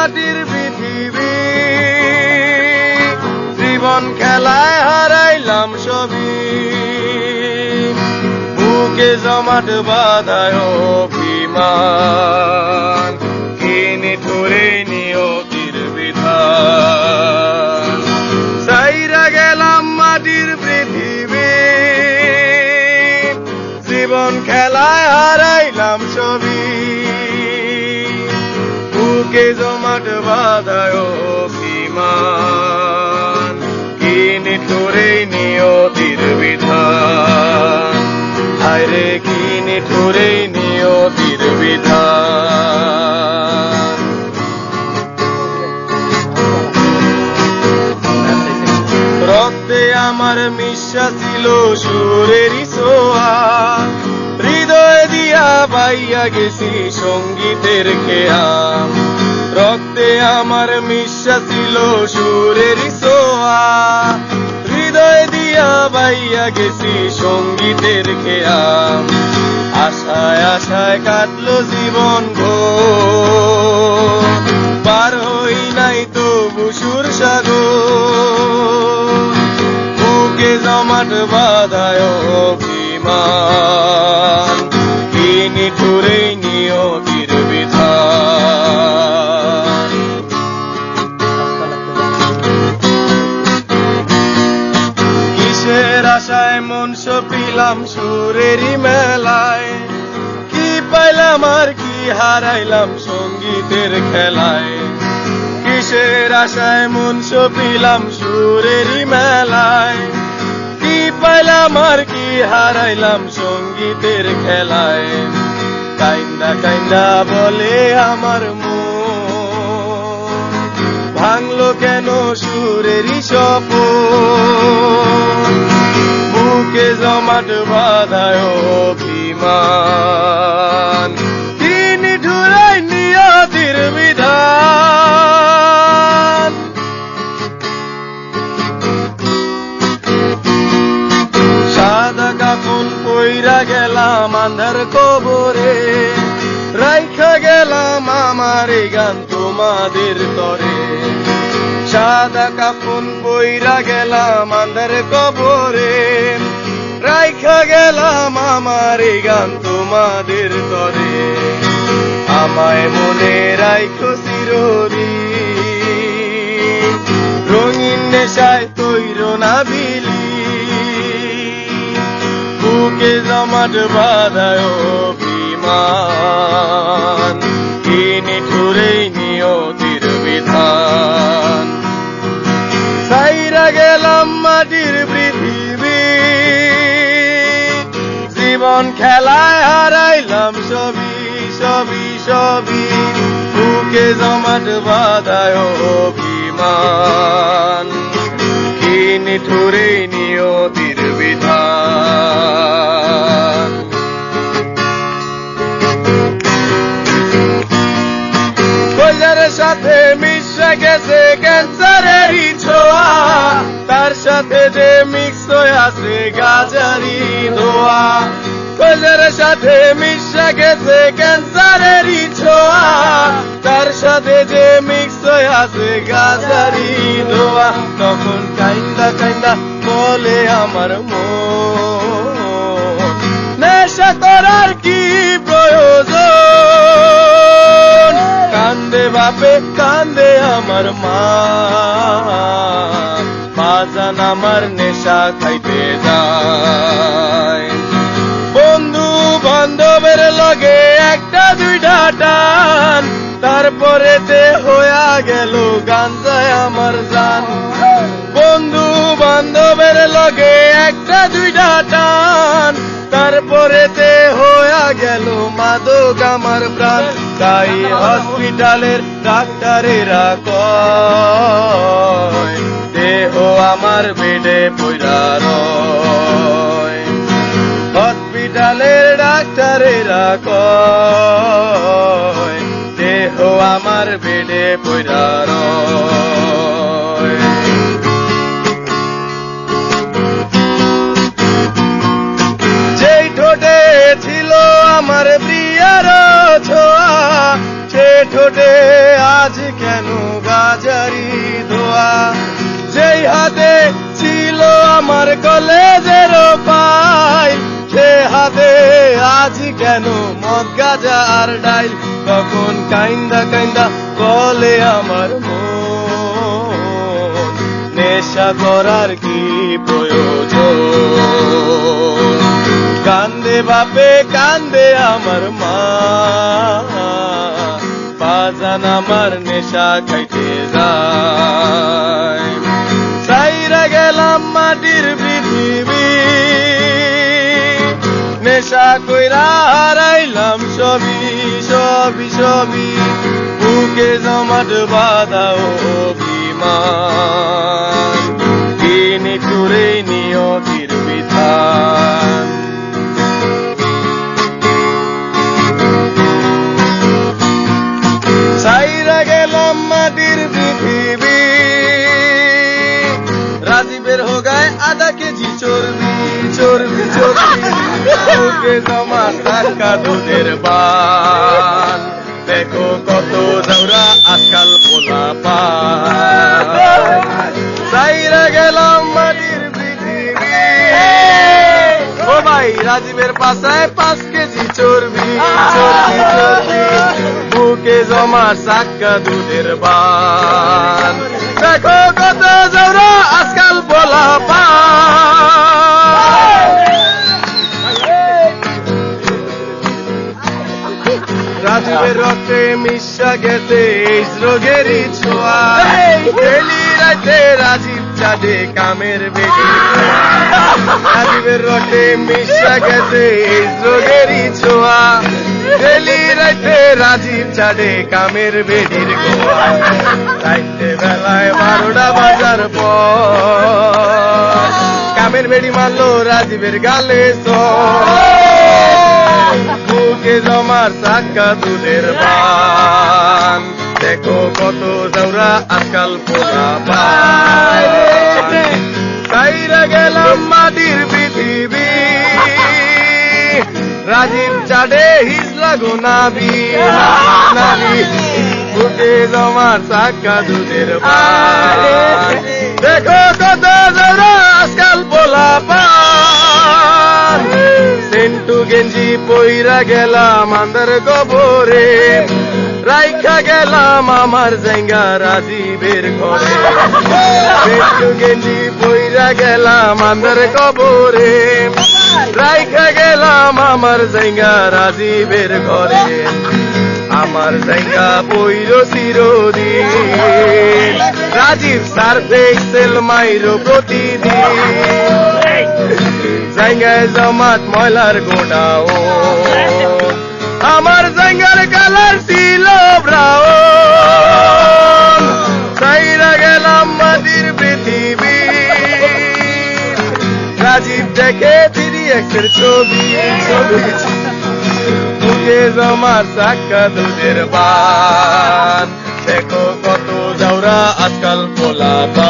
মাটির পৃথিবী, জীবন খেলায় হারাইলাম সবই, বুকে জমাট বাঁধায় অভিমান, কি নিঠুরে নিয়তির বিধান। ছাইরা গেলাম মাটির পৃথিবী, জীবন খেলায় হারাইলাম সবই, বুকে জমাট বাঁধায় অভিমান, কি নিঠুরে নিয়তির বিধান। হায়রে কি নিঠুরে নিয়তির বিধান। রক্তে আমার মিশা ছিল সুরেরই ছোঁয়া, হৃদয় দিয়া বাইয়া গেছি সঙ্গীতের খেয়া। রক্তে আমার মিশা ছিল সুরেরই ছোঁয়া, হৃদয় দিয়া বাইয়া গেছি সঙ্গীতের খেয়া। আশায় আশায় কাটলো জীবন ভোর, পার হই নাই তো বুসুর সাগর, বুকে জমাট বাঁধায় অভিমান, কি নিঠুরে নিয়তির বিধান। কিসের আশায় মন সপিলাম সুরেরই মেলায়, কি পাইলাম আর কি হারাইলাম সঙ্গীতের খেলায়। কিসের আশায় মন সপিলাম সুরেরই মেলায়, কি পাইলাম আর কি হারাইলাম সঙ্গীতের খেলায়। কাইন্দা কাইন্দা বলে আমার মন, ভাঙলো কেন সুরেরই স্বপন, বুকে জমাট বাঁধায় অভিমান, কি নিঠুরে নিয়তির বিধান। সাদা কাফন পইরা গেলাম আন্ধার কবরে, রাইখা গেলাম আমার এই গান তোমাদের তরে। সাদা কাফন পইরা গেলাম আন্ধার কবরে, রাইখা গেলাম আমার এই গান তোমাদের তরে। আমায় মনে রাইখো চিরদিন, রঙিন নেশায় তৈর না বিলি, বুকে জমাট বাঁধায় অভিমান, কি নিঠুরে নিয়তির বিধান। ছাইরা গেলাম মাটির পৃথিবী, জীবন খেলায় হারাইলাম সবই সবই সবই, বুকে জমাট বাঁধায় অভিমান, কি নিঠুরে নিয়তির বিধান। কইলার সাথে মিশে গেছে ক্যান্সারেরই ছোঁয়া, তার সাথে যে মিক্স হয়ে আছে গাজারি ধোয়া। কইলার সাথে মিশে গেছে ক্যান্সারেরই ছোঁয়া, তার সাথে যে মিক্স হয়ে আছে গাজারি ধোয়া। তখন কাইন্দা কাইন্দা বলে আমার মন, নেশা করার কি প্রয়োজন। কান্দে বাপে কান্দে আমার মা, বাজান আমার নেশা খাইতে যায়। বন্ধু বান্ধবের লগে একটা দুইটা টান, তারপরে তে হইয়া গেল গাঞ্জায় আমার জান। বন্ধু বান্ধবের লগে একটা দুইটা টান, তারপরে তে হইয়া গেল মাদক আমার প্রাণ। তাই হসপিটালের ডাক্তারেরা কয়, দেহ আমার বেডে পইরা রয়। হসপিটালের ডাক্তারেরা কয়, দেহ আমার বেডে পইরা রয়। যেই ঠোঁটে ছিল আমার প্রিয়ার ছোঁয়া, সে ঠোঁটে আজকে যেন গাজারি ধোয়া। যেই হাতে ছিল আমার কলেজের ফাইল, সে হাতে আজি কেন মদ গাজা আর ডাইল। তখন কাইন্দা কাইন্দা বলে আমার মন, নেশা করার কি প্রয়োজন। কান্দে বাপে কান্দে আমার মা, বাজান আমার নেশা খাইতে যায়। সাইরা গেলাম মাটির পৃথিবী, নেশা কইরা হারাইলাম সবই সবই সবই। বুকে জমাট বাঁধা অভিমান, কিনি টুরে নিয়তির বিধান। সাইরা গেলাম মাটির পৃথিবী, রাজীবের হোগায় আধা কেজি চর্বি চর্বি চর্বি। বুকে জমা টাকা দুধের পান, দেখো কত দৌড়া আজকাল পোলা পান। সাইরা গেলাম মাটির পৃথিবী, ও ভাই রাজীবের পাশায় 5 কেজি চর্বি চর্বি চর্বি। বুকে জমা চাক্কা দুধের পান, দেখো কত দৌড়া আজকাল পোলা পান। রাজীবের রক্তে মিশা গেছে এই রোগেরই ছোঁয়া। ডেলি রাতে রাজীব চাঁদে কামের বেদি, রাজীবের রক্তে মিশা গেছে এই রোগেরই ছোঁয়া। ডেলি রাতে রাজীব চাঁদে কামের বেদির গোয়া। রাইতে বেলায় 12টা বাজার পর কামের বেড়ি মারলো রাজীবের গালে বুকে জমার চাক্কা দুধের পান, দেখো কত দৌড়া আজকাল পোলা পান। সাইরা গেলাম মাটির পৃথিবী, রাজীব চাঁদে হিজলা গো নাবি নাবি। বুকে জমার চাক্কা দুধের পান, দেখো কত দৌড়া আজকাল পোলা পান। সেন্টু গেঞ্জি পইরা গেলাম আন্দার গোবরে, রাইখা গেলাম আমার জায়গা রাজীবের ঘরে। সেন্টু গেঞ্জি পইরা গেলাম আন্দার কবরে, রাইখা গেলাম আমার জায়গা রাজীবের ঘরে। আমার জায়গা পইর চিরদিন, রাজীব সার্ফে এক্সেল মাইরো প্রতিদিন। জায়গায় জমাট ময়লার গোডাও, আমার জায়গার কালার ছিল ব্রাউন। সাইরা গেলাম মাটির পৃথিবী, রাজীব দেখে 3X'ের ছবি ছবি। বুকে জমার চাক্কা দুধের পান, দেখো কত দৌড়া আজকাল পোলা পান।